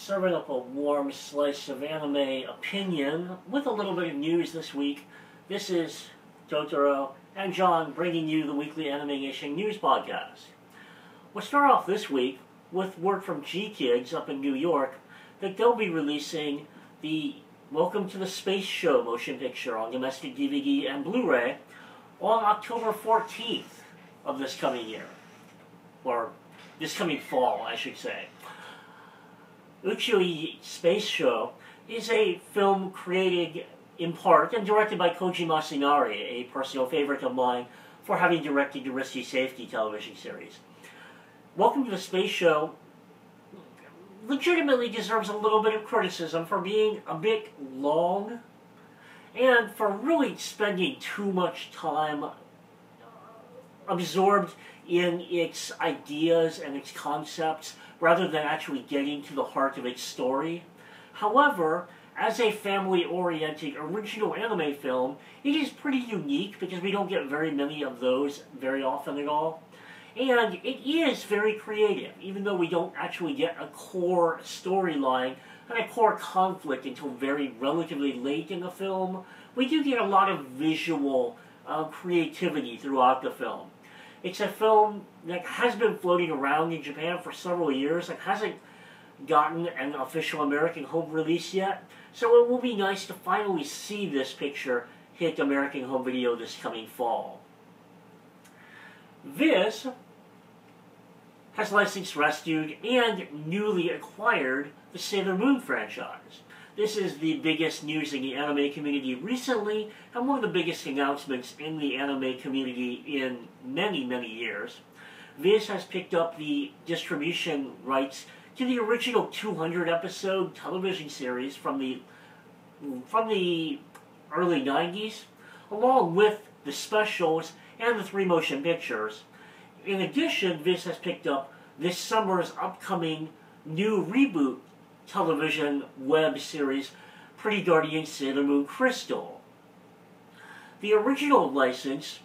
serving up a warm slice of anime opinion with a little bit of news this week. This is Totoro and John bringing you the weekly AnimeNation news podcast. We'll start off this week with word from G-Kids up in New York that they'll be releasing the Welcome to the Space Show motion picture on domestic DVD and Blu-ray on October 14th of this coming year. Or this coming fall, I should say. Uchioi Space Show is a film created in part and directed by Koji Masanari, a personal favorite of mine for having directed the Risky Safety television series. Welcome to the Space Show legitimately deserves a little bit of criticism for being a bit long and for really spending too much time absorbed in its ideas and its concepts rather than actually getting to the heart of its story. However, as a family-oriented original anime film, it is pretty unique because we don't get very many of those very often at all. And it is very creative, even though we don't actually get a core storyline and a core conflict until very relatively late in the film. We do get a lot of visual creativity throughout the film. It's a film that has been floating around in Japan for several years and hasn't gotten an official American home release yet, so it will be nice to finally see this picture hit American home video this coming fall. Viz has licensed, rescued, and newly acquired the Sailor Moon franchise. This is the biggest news in the anime community recently, and one of the biggest announcements in the anime community in many, many years. Viz has picked up the distribution rights to the original 200-episode television series from the early 90s, along with the specials and the 3 motion pictures. In addition, Viz has picked up this summer's upcoming new reboot television web series, Pretty Guardian Sailor Moon Crystal. The original license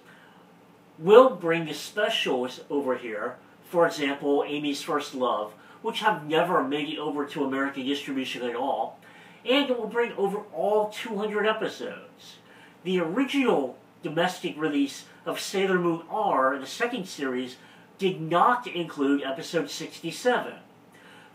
will bring the specials over here, for example, Amy's First Love, which have never made it over to American distribution at all, and it will bring over all 200 episodes. The original domestic release of Sailor Moon R, the second series, did not include episode 67.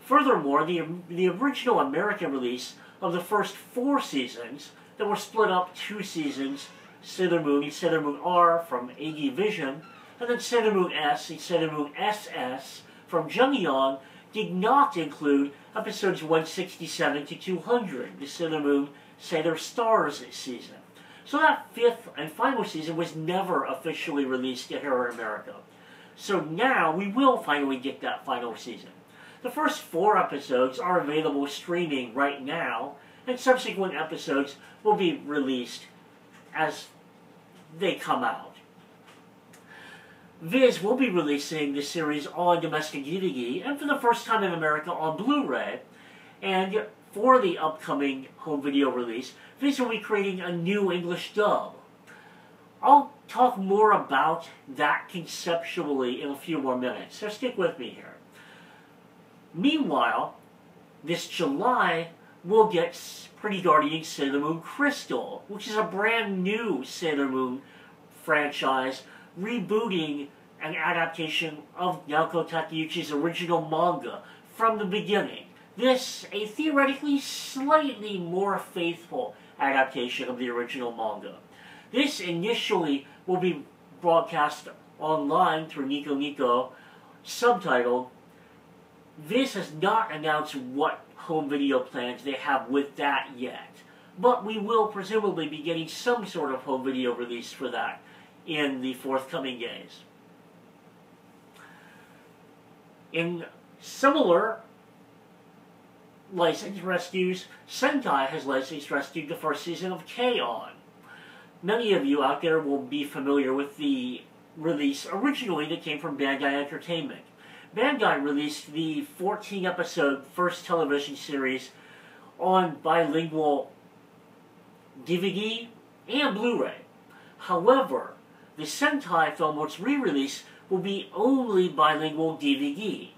Furthermore, the original American release of the first 4 seasons that were split up 2 seasons, Sailor Moon and Sailor Moon R from AD Vision, and then Sailor Moon S and Sailor Moon SS from Jungion, did not include episodes 167 to 200, the Sailor Moon Sailor Stars season. So that 5th and final season was never officially released here in America. So now we will finally get that final season. The first 4 episodes are available streaming right now, and subsequent episodes will be released as they come out. Viz will be releasing the series on domestic DVD, and for the first time in America on Blu-ray, and for the upcoming home video release, Viz will be creating a new English dub. I'll talk more about that conceptually in a few more minutes, so stick with me here. Meanwhile, this July, we'll get Pretty Guardian Sailor Moon Crystal, which is a brand new Sailor Moon franchise, rebooting an adaptation of Naoko Takeuchi's original manga from the beginning. This, a theoretically slightly more faithful adaptation of the original manga. This initially will be broadcast online through Nico Nico, subtitled. Viz has not announced what home video plans they have with that yet, but we will presumably be getting some sort of home video release for that in the forthcoming days. In similar license rescues, Sentai has licensed rescued the first season of K-On! Many of you out there will be familiar with the release originally that came from Bandai Entertainment. Bandai released the 14-episode first television series on bilingual DVD and Blu-ray. However, the Sentai film, once re-released, will be only bilingual DVD.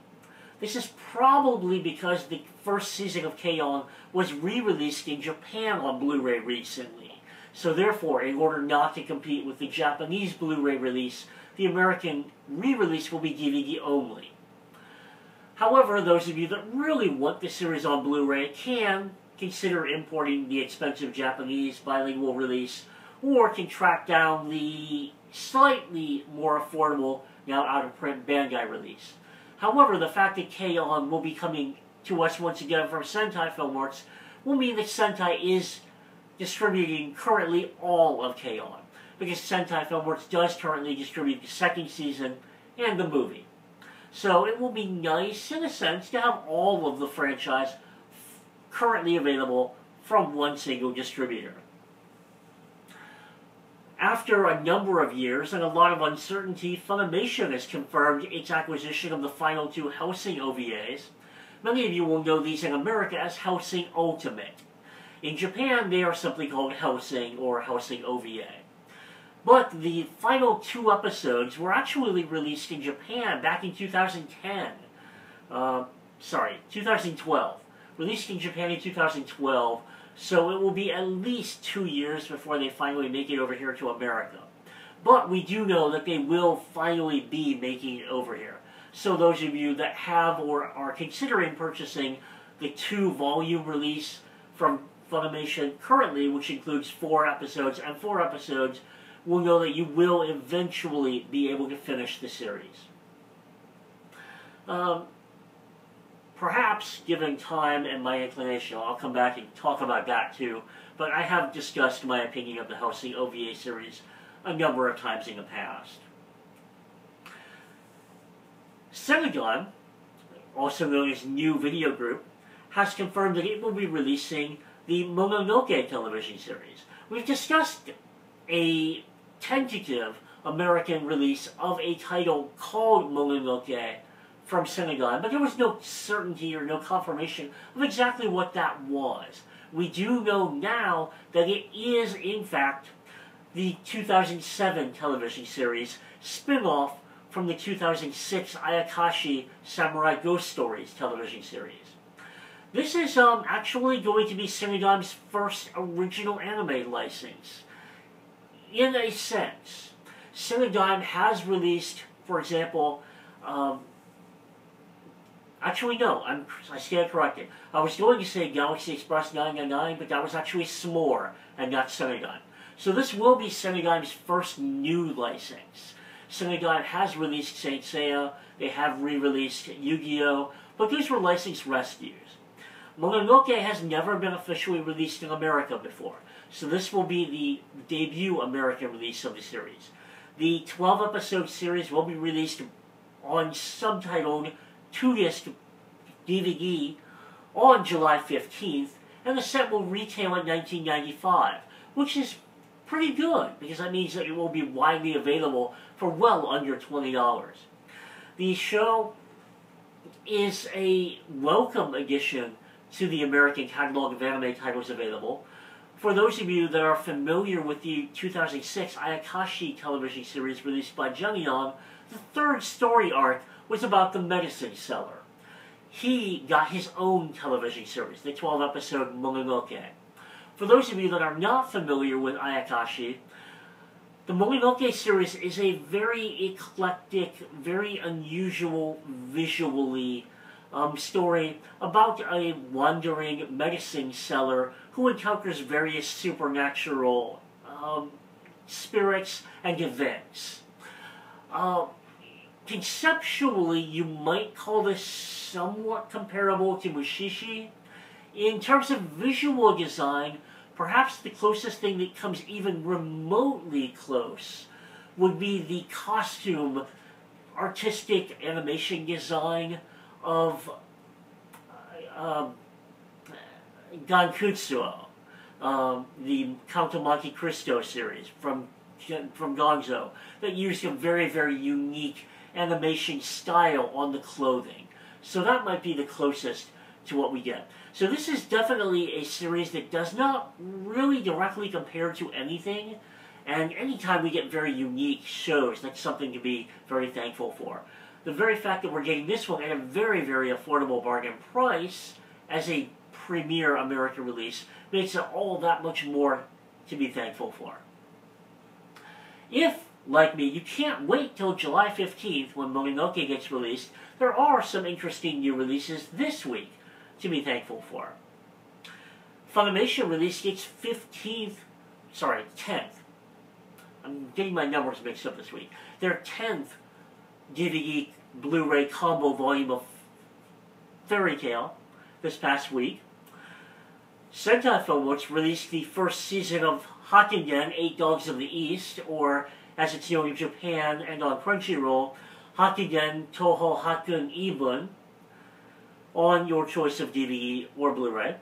This is probably because the first season of K-On! Was re-released in Japan on Blu-ray recently. So therefore, in order not to compete with the Japanese Blu-ray release, the American re-release will be DVD only. However, those of you that really want the series on Blu-ray can consider importing the expensive Japanese bilingual release, or can track down the slightly more affordable, now out-of-print Bandai release. However, the fact that K-On! Will be coming to us once again from Sentai Filmarts will mean that Sentai is distributing currently all of K-On! Because Sentai Filmarts does currently distribute the second season and the movie. So it will be nice, in a sense, to have all of the franchise currently available from one single distributor. After a number of years and a lot of uncertainty, Funimation has confirmed its acquisition of the final two Hellsing OVAs. Many of you will know these in America as Hellsing Ultimate. In Japan, they are simply called Hellsing or Hellsing OVA. But the final two episodes were actually released in Japan back in 2010. 2012. Released in Japan in 2012. So it will be at least 2 years before they finally make it over here to America. But we do know that they will finally be making it over here. So those of you that have or are considering purchasing the 2-volume release from Funimation currently, which includes 4 episodes and 4 episodes, will know that you will eventually be able to finish the series. Perhaps, given time and my inclination, I'll come back and talk about that too, but I have discussed my opinion of the Hellsing OVA series a number of times in the past. Senegon, also known as New Video Group, has confirmed that it will be releasing the Mononoke television series. We've discussed a tentative American release of a title called Mononoke from Senegon, but there was no certainty or no confirmation of exactly what that was. We do know now that it is, in fact, the 2007 television series spin-off from the 2006 Ayakashi Samurai Ghost Stories television series. This is actually going to be Senegon's first original anime license. In a sense, Senegon has released, for example, actually, no, I stand corrected. I was going to say Galaxy Express 999, but that was actually S'more and not Senegon. So this will be Senegon's first new license. Senegon has released Saint Seiya, they have re-released Yu-Gi-Oh!, but these were licensed rescues. Mononoke has never been officially released in America before, so this will be the debut American release of the series. The 12-episode series will be released on subtitled 2-disc DVD on July 15th, and the set will retail at $19.95, which is pretty good, because that means that it will be widely available for well under $20. The show is a welcome addition to the American catalog of anime titles available. For those of you that are familiar with the 2006 Ayakashi television series released by Jungyeon, the third story arc was about the medicine seller. He got his own television series, the 12-episode Mononoke. For those of you that are not familiar with Ayakashi, the Mononoke series is a very eclectic, very unusual visually story about a wandering medicine seller who encounters various supernatural spirits and events. Conceptually, you might call this somewhat comparable to Mushishi. In terms of visual design, perhaps the closest thing that comes even remotely close would be the costume, artistic animation design of Gankutsuo, the Count of Monte Cristo series from Gonzo, that used a very, very unique animation style on the clothing. So that might be the closest to what we get. So this is definitely a series that does not really directly compare to anything, and anytime we get very unique shows, that's something to be very thankful for. the very fact that we're getting this one at a very, very affordable bargain price as a premiere American release makes it all that much more to be thankful for. If, like me, you can't wait till July 15th when Mononoke gets released, there are some interesting new releases this week to be thankful for. Funimation released its 10th. I'm getting my numbers mixed up this week. Their 10th DVD Blu-ray combo volume of Fairy Tail this past week. Sentai Filmworks released the first season of Hakkenden, 8 Dogs of the East, or as it's known in Japan and on Crunchyroll, Hakkenden Toho Hakkun Ibun, on your choice of DVD or Blu-ray.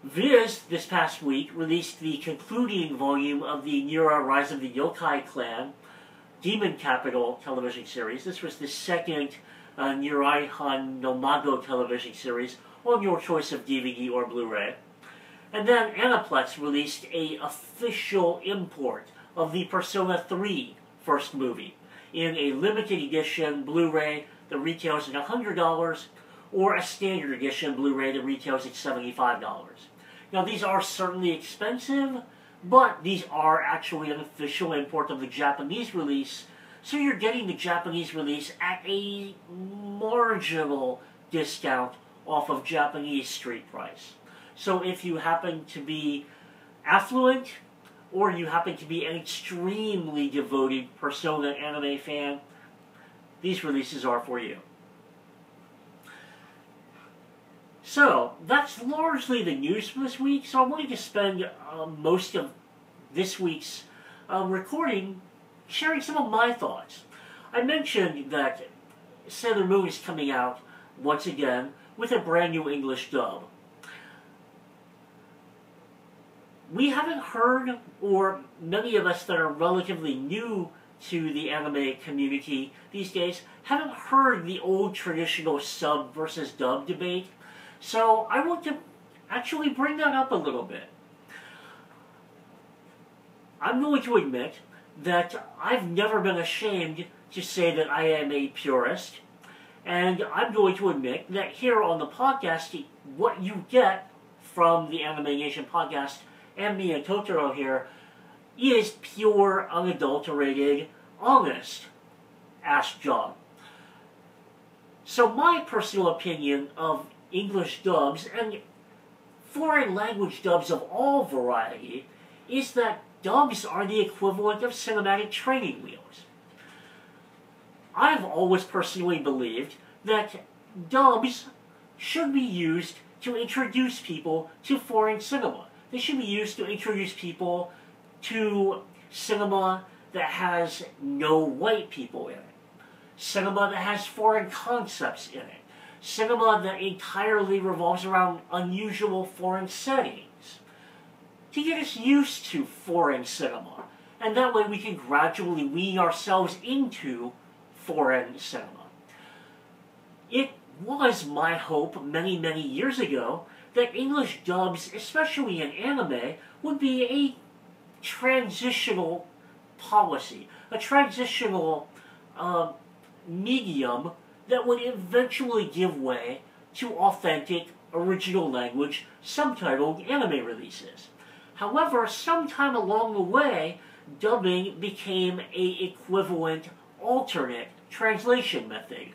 Viz, this past week, released the concluding volume of the Nura Rise of the Yokai Clan Demon Capital television series. This was the second Nuraihan no Mago television series on your choice of DVD or Blu-ray. And then Aniplex released an official import of the Persona 3 first movie in a limited edition Blu-ray that retails at $100 or a standard edition Blu-ray that retails at $75. Now these are certainly expensive, but these are actually an official import of the Japanese release, so you're getting the Japanese release at a marginal discount off of Japanese street price. So if you happen to be affluent, or you happen to be an extremely devoted Persona anime fan, these releases are for you. So, that's largely the news for this week, so I wanted to spend most of this week's recording sharing some of my thoughts. I mentioned that Sailor Moon is coming out once again with a brand new English dub. We haven't heard, or many of us that are relatively new to the anime community these days, haven't heard the old traditional sub versus dub debate. So I want to actually bring that up a little bit. I'm going to admit that I've never been ashamed to say that I am a purist, and I'm going to admit that here on the podcast, what you get from the AnimeNation podcast and me and Totoro here is pure, unadulterated, honest Ask John. So my personal opinion of English dubs and foreign language dubs of all variety is that dubs are the equivalent of cinematic training wheels. I've always personally believed that dubs should be used to introduce people to foreign cinema. They should be used to introduce people to cinema that has no white people in it. Cinema that has foreign concepts in it. Cinema that entirely revolves around unusual foreign settings. To get us used to foreign cinema. And that way we can gradually wean ourselves into foreign cinema. It was my hope many, many years ago that English dubs, especially in anime, would be a transitional policy, a transitional medium that would eventually give way to authentic, original language, subtitled anime releases. However, sometime along the way, dubbing became an equivalent, alternate translation method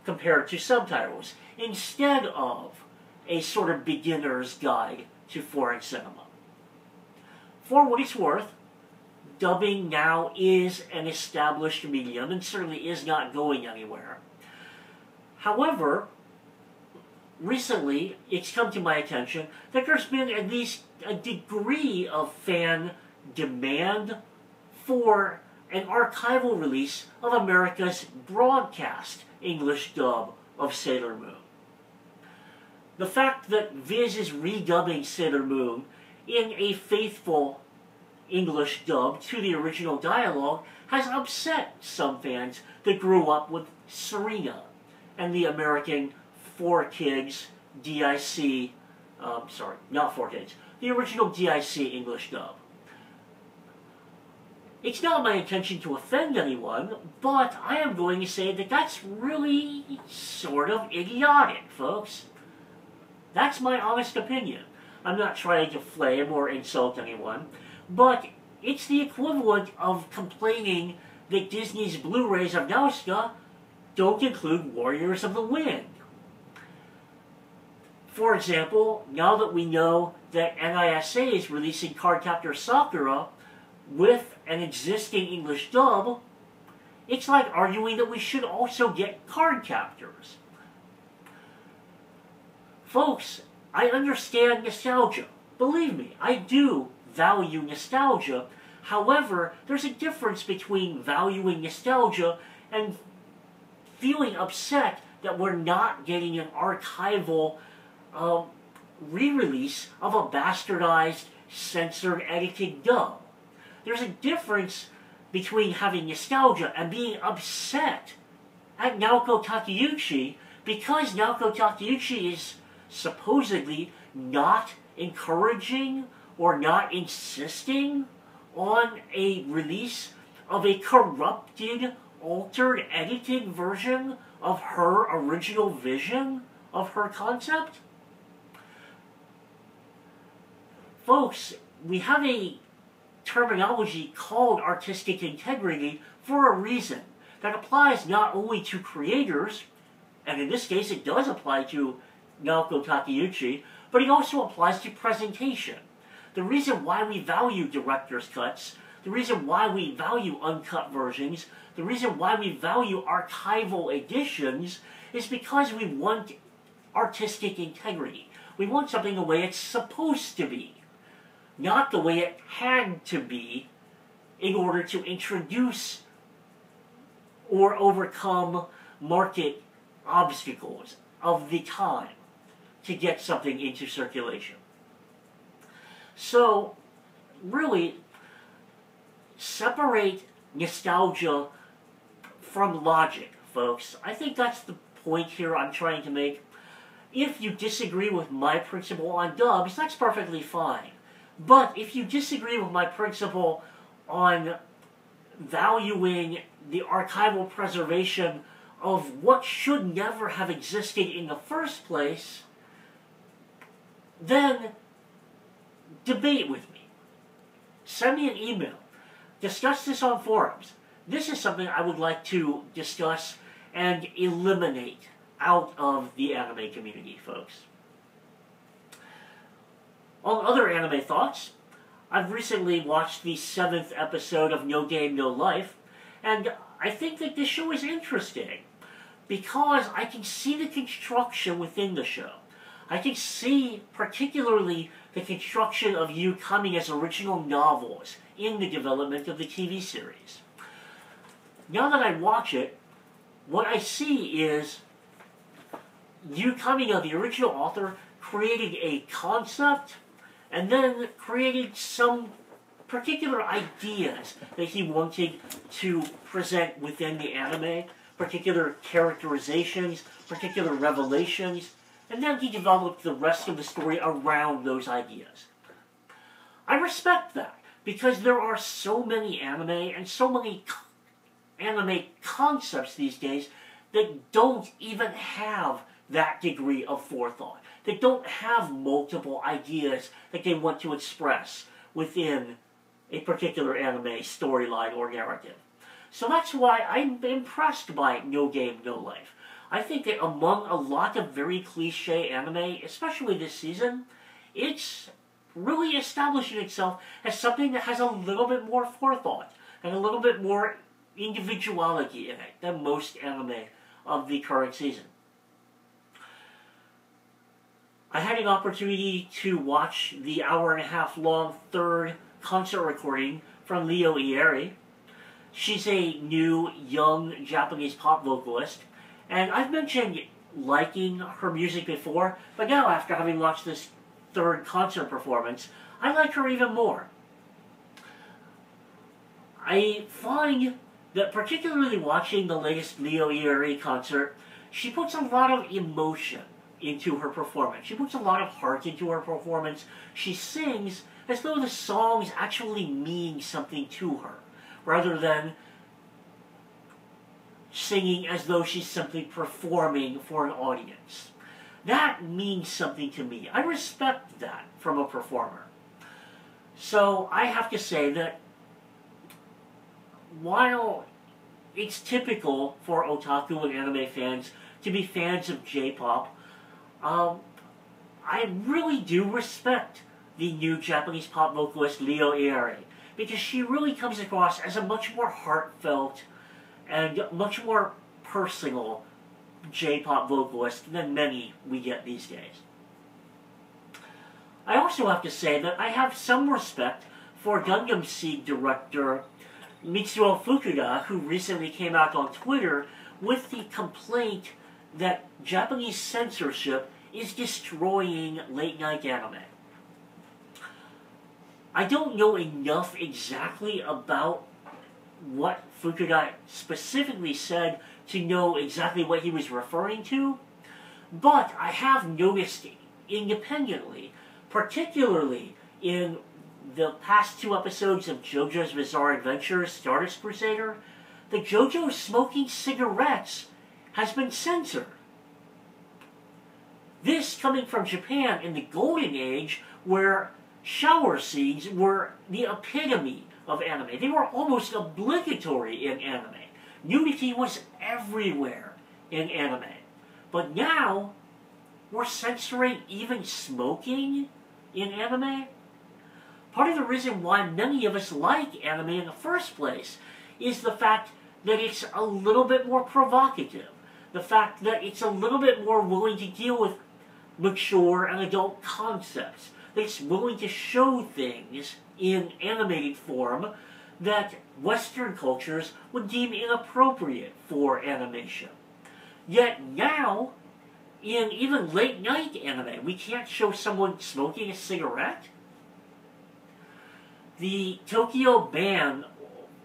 compared to subtitles, instead of a sort of beginner's guide to foreign cinema. For what it's worth, dubbing now is an established medium and certainly is not going anywhere. However, recently it's come to my attention that there's been at least a degree of fan demand for an archival release of America's broadcast English dub of Sailor Moon. The fact that Viz is redubbing Sailor Moon in a faithful English dub to the original dialogue has upset some fans that grew up with Serena and the American 4Kids DIC, sorry, not 4Kids, the original DIC English dub. It's not my intention to offend anyone, but I am going to say that that's really sort of idiotic, folks. That's my honest opinion. I'm not trying to flame or insult anyone, but it's the equivalent of complaining that Disney's Blu-rays of Nausicaa don't include Warriors of the Wind. For example, now that we know that NISA is releasing Cardcaptor Sakura with an existing English dub, it's like arguing that we should also get Cardcaptors. Folks, I understand nostalgia. Believe me, I do value nostalgia. However, there's a difference between valuing nostalgia and feeling upset that we're not getting an archival re-release of a bastardized, censored, edited dub. There's a difference between having nostalgia and being upset at Naoko Takeuchi because Naoko Takeuchi is supposedly not encouraging or not insisting on a release of a corrupted, altered, edited version of her original vision of her concept. Folks, we have a terminology called artistic integrity for a reason that applies not only to creators, and in this case it does apply to Naoko Takeuchi, but it also applies to presentation. The reason why we value director's cuts, the reason why we value uncut versions, the reason why we value archival editions is because we want artistic integrity. We want something the way it's supposed to be, not the way it had to be in order to introduce or overcome market obstacles of the time to get something into circulation. So, really, separate nostalgia from logic, folks. I think that's the point here I'm trying to make. If you disagree with my principle on dubs, that's perfectly fine. But if you disagree with my principle on valuing the archival preservation of what should never have existed in the first place, then debate with me. Send me an email. Discuss this on forums. This is something I would like to discuss and eliminate out of the anime community, folks. On other anime thoughts, I've recently watched the 7th episode of No Game, No Life, and I think that this show is interesting because I can see the construction within the show. I can see particularly the construction of you coming as original novels in the development of the TV series. Now that I watch it, what I see is you coming of the original author creating a concept and then creating some particular ideas that he wanted to present within the anime, particular characterizations, particular revelations, and then he developed the rest of the story around those ideas. I respect that, because there are so many anime and so many anime concepts these days that don't even have that degree of forethought, that don't have multiple ideas that they want to express within a particular anime storyline or narrative. So that's why I'm impressed by No Game, No Life. I think that among a lot of very cliche anime, especially this season, it's really establishing itself as something that has a little bit more forethought and a little bit more individuality in it than most anime of the current season. I had an opportunity to watch the hour-and-a-half-long third concert recording from Leo Ieri. She's a new, young Japanese pop vocalist, and I've mentioned liking her music before, but now after having watched this third concert performance, I like her even more. I find that particularly watching the latest Leo Ieri concert, she puts a lot of emotion into her performance. She puts a lot of heart into her performance. She sings as though the songs actually mean something to her, rather than singing as though she's simply performing for an audience. That means something to me. I respect that from a performer. So I have to say that while it's typical for otaku and anime fans to be fans of J-pop, I really do respect the new Japanese pop vocalist Leo Airi, because she really comes across as a much more heartfelt and much more personal J-pop vocalist than many we get these days. I also have to say that I have some respect for Gundam Seed director Mitsuo Fukuda, who recently came out on Twitter with the complaint that Japanese censorship is destroying late-night anime. I don't know enough exactly about what Fukuda specifically said to know exactly what he was referring to, but I have noticed independently, particularly in the past 2 episodes of JoJo's Bizarre Adventure Stardust Crusader, that JoJo smoking cigarettes has been censored. This coming from Japan in the golden age, where shower scenes were the epitome of anime. They were almost obligatory in anime. Nudity was everywhere in anime. But now, we're censoring even smoking in anime? Part of the reason why many of us like anime in the first place is the fact that it's a little bit more provocative. The fact that it's a little bit more willing to deal with mature and adult concepts. That it's willing to show things in animated form that Western cultures would deem inappropriate for animation. Yet now, in even late-night anime, we can't show someone smoking a cigarette? The Tokyo ban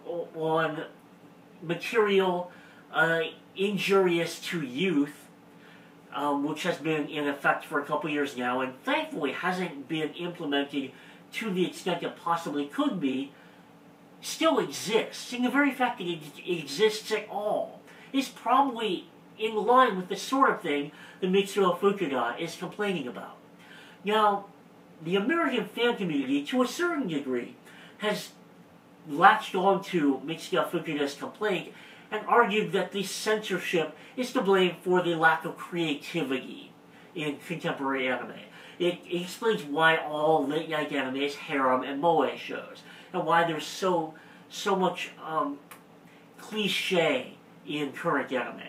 on material injurious to youth, which has been in effect for a couple years now, and thankfully hasn't been implemented to the extent it possibly could be, still exists. And the very fact that it exists at all is probably in line with the sort of thing that Mitsuo Fukuda is complaining about. Now, the American fan community, to a certain degree, has latched on to Mitsuo Fukuda's complaint and argued that the censorship is to blame for the lack of creativity in contemporary anime. It explains why all late-night anime is harem and moe shows, and why there's so much cliche in current anime.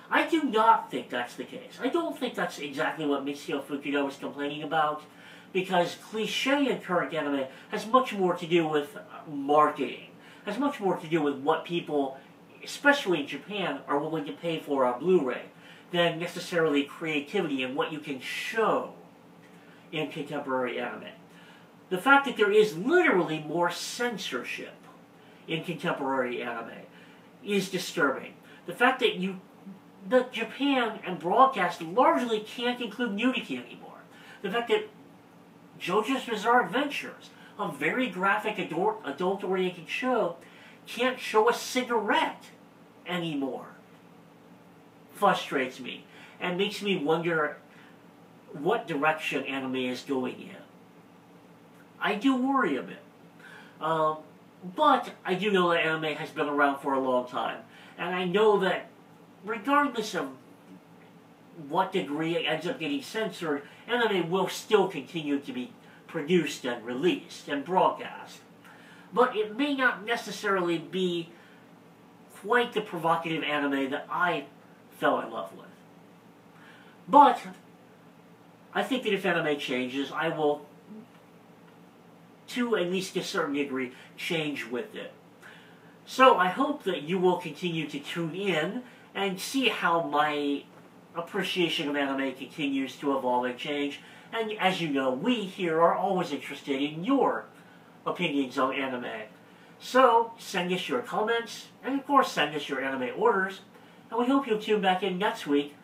I do not think that's the case. I don't think that's exactly what Mitsuo Fukuda was complaining about, because cliche in current anime has much more to do with marketing, has much more to do with what people, especially in Japan, are willing to pay for on Blu-ray, than necessarily creativity and what you can show in contemporary anime. The fact that there is literally more censorship in contemporary anime is disturbing. The fact that Japan and broadcast largely can't include nudity anymore. The fact that JoJo's Bizarre Adventures, a very graphic adult-oriented show, can't show a cigarette anymore, frustrates me and makes me wonder what direction anime is going in. I do worry a bit. But I do know that anime has been around for a long time. And I know that regardless of what degree it ends up getting censored, anime will still continue to be produced and released and broadcast. But it may not necessarily be quite the provocative anime that I fell in love with. But I think that if anime changes, I will, to at least a certain degree, change with it. So I hope that you will continue to tune in and see how my appreciation of anime continues to evolve and change. And as you know, we here are always interested in your opinions on anime. So send us your comments, and of course send us your anime orders, and we hope you'll tune back in next week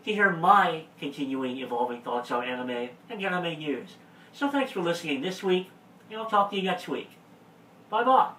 to hear my continuing evolving thoughts on anime and anime news. So thanks for listening this week, and I'll talk to you next week. Bye-bye.